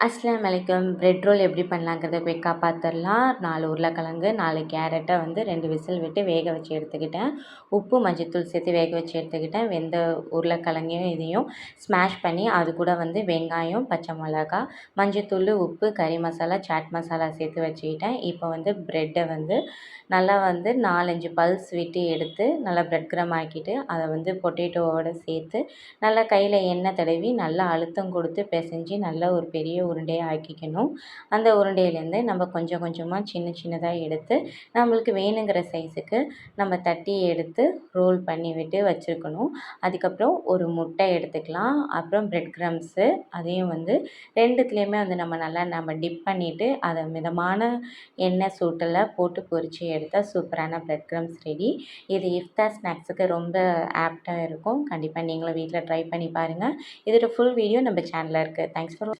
அஸ்ஸலாமு அலைக்கும். Bread roll எப்படி பண்ணலாங்கிறத குயிக்காக பார்த்துடலாம். 4 உருளைக்கிழங்கு, 4 கேரட்டை 2 விசில் விட்டு வேக வச்சு எடுத்துக்கிட்டேன். உப்பு, மஞ்சத்தூள் சேர்த்து வேக வச்சு எடுத்துக்கிட்டேன். வெந்த உருளைக்கிழங்கையும் இதையும் ஸ்மாஷ் பண்ணி அது கூட வெங்காயம், பச்சை மிளகா, மஞ்சத்தூள், உப்பு, கறி மசாலா, சாட் மசாலா சேர்த்து வச்சுக்கிட்டேன். இப்போ பிரெட்டை நல்லா 4, 5 பல்ஸ் விட்டு எடுத்து நல்லா பிரெட் க்ரம் ஆக்கிட்டு அதை பொட்டேட்டோவோடு சேர்த்து நல்லா கையில் எண்ணெய் தடவி நல்லா அழுத்தம் கொடுத்து பிசைஞ்சு நல்லா ஒரு பெரிய உருண்டையாக ஆக்கிக்கணும். அந்த உருண்டையிலேருந்து நம்ம கொஞ்சம் கொஞ்சமாக சின்ன சின்னதாக எடுத்து நம்மளுக்கு வேணுங்கிற சைஸுக்கு நம்ம தட்டி எடுத்து ரோல் பண்ணி விட்டு வச்சுருக்கணும். அதுக்கப்புறம் ஒரு முட்டை எடுத்துக்கலாம். அப்புறம் பிரெட் க்ரம்ஸு அதையும் ரெண்டுத்துலேயுமே நம்ம டிப் பண்ணிவிட்டு அதை மிதமான எண்ணெய் சூட்டில் போட்டு பொரித்து எடுத்தால் சூப்பரான பிரெட் க்ரம்ஸ் ரெடி. இது இஃப்தார் ஸ்நாக்ஸுக்கு ரொம்ப ஆப்டாக இருக்கும். கண்டிப்பாக நீங்களும் வீட்டில் ட்ரை பண்ணி பாருங்கள். இதோட ஃபுல் வீடியோ நம்ம சேனலில் இருக்குது. Thanks for